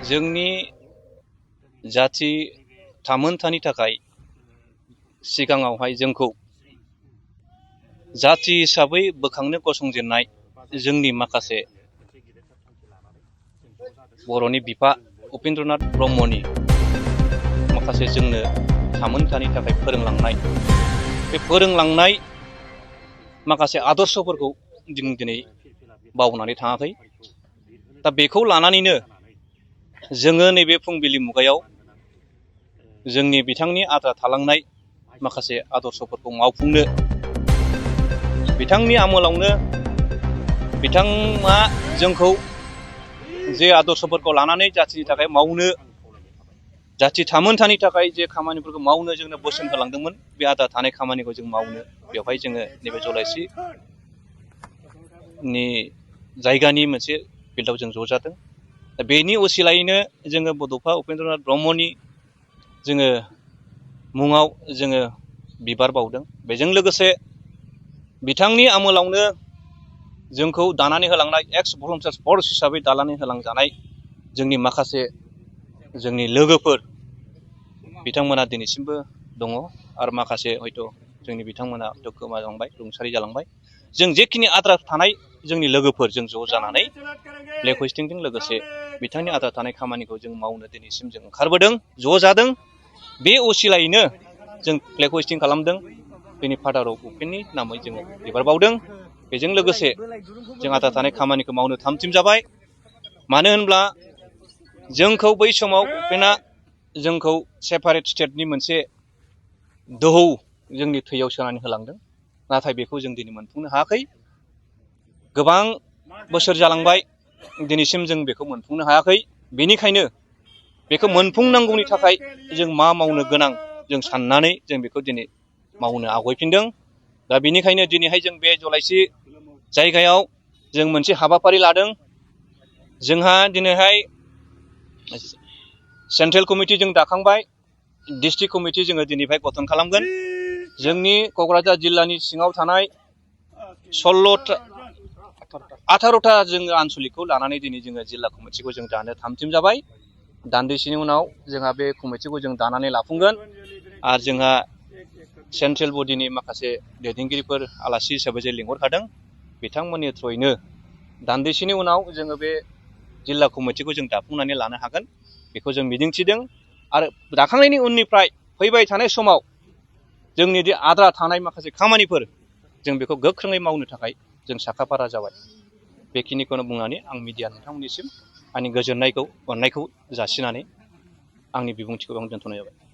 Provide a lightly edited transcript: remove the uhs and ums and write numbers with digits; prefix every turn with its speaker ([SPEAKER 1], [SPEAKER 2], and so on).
[SPEAKER 1] जोंनि जाथि थामोनथानि थाखाय सिगाङावहाय जोंखौ जाथि हिसाबै बोखांनो गसंजेननाय जोंनि माखासे बर'नि बिफा उपेन्द्रनाथ ब्रह्मनि माखासे जोंनो थामोनथानि थाखाय फोरोंलांनाय बे फोरोंलांनाय माखासे आदर्शफोरखौ जों दिनै बावनानै थाङाखै। दा बेखौ लानानैनो जोङो नैबे फुंबिलि मुगायाव जोंनि बिथांनि आद्रा थालांनाय माखासे आदर्शफोरखौ मावफुंनो, बिथांनि आमोलावनो बिथाङा जोंखौ जे आदर्शफोरखौ लानानै जाथिनि थाखाय मावनो, जाथि थामोनथानि थाखाय जे खामानिफोरखौ मावनो जोंनो बोसोन होलांदोंमोन, बे आद्रा थानाय खामानिखौ जों मावनो बेवहाय जोङो नैबे जलाइसिनि जायगानि मोनसे फिल्डआव जों ज' जादों। दा बेनि असिलायैनो जोङो बड'फा उपेन्द्रनाथ ब्रह्मनि जोङो मुङाव जोङो बिबार बावदों। बेजों लोगोसे बिथांनि आमोलावनो जोंखौ दानानै होलांनाय एक्स भलन्टियार्स फर्स हिसाबै दानानै होलांजानाय जोंनि माखासे जोंनि लोगोफोर बिथांमोना दिनैसिमबो दङ आरो माखासे हयथ' जोंनि बिथांमोना गोमालांबाय, रुंसारि जालांबाय। जों जेखिनि आद्रा थानाय जोंनि लोगोफोर जों ज' जानानै फ्लेग हइस्टिंजों लोगोसे बिथांनि आद्रा थानाय खामानिखौ जों मावनो दिनैसिम जों ओंखारबोदों, ज' जादों। बे असिलायैनो जों फ्लेग हइस्टिं खालामदों। जोंनि फादार अफ उपेननि नामै जोङो बिबार बावदों। बेजों लोगोसे जों आद्रा थानाय खामानिखौ मावनो थामथिम जाबाय। मानो होनब्ला जोंखौ बै समाव उपेना जोंखौ सेपारेट स्टेटनि मोनसे दोहौ जोंनि थैयाव सोनानै होलांदों। नाथाय बेखौ जों दिनै मोनफुंनो हायाखै। गोबां बोसोर जालांबाय, दिनैसिम जों बेखौ मोनफुंनो हायाखै। बेनिखायनो बेखौ मोनफुंनांगौनि थाखाय जों मा मावनो गोनां जों साननानै जों बेखौ दिनै मावनो आवगायफिनदों। दा बेनिखायनो दिनैहाय जों बे जलाइसि जायगायाव जों मोनसे हाबाफारि लादों। जोंहा दिनैहाय सेन्ट्रेल कमिटि जों दाखांबाय, डिस्ट्रिक्ट कमिटि जोङो दिनैहाय गठन खालामगोन। जोंनि क'क्राझार जिल्लानि सिङाव थानाय 18था जोङो आनसलिकखौ लानानै दिनै जोङो जिल्ला कमिटिखौ जों दानो थामथिम जाबाय। दान्दिसेनि उनाव जोंहा बे कमिटिखौ जों दानानै लाफुंगोन आरो जोंहा सेन्ट्रेल बडिनि माखासे दैदेनगिरिफोर आलासि हिसाबै जे लिंहरखादों, बिथांमोननि थ्रयैनो दान्दिसेनि उनाव जोङो बे जिल्ला कमिटिखौ जों दाफुंनानै लानो हागोन, बेखौ जों मिजिंथिदों। आरो दाखांनायनि उननिफ्राय फैबाय थानाय समाव जोंनि जे आद्रा थानाय माखासे खामानिफोर जों बेखौ गोख्रोङै मावनो थाखाय जों साखाफारा जाबाय। बेखिनिखौनो बुंनानै आं मिडिया नोंथांमोननिसिम आंनि गोजोननायखौ, अननायखौ जासिनानै आंनि बिबुंथिखौ आं दोनथ'नाय जाबाय।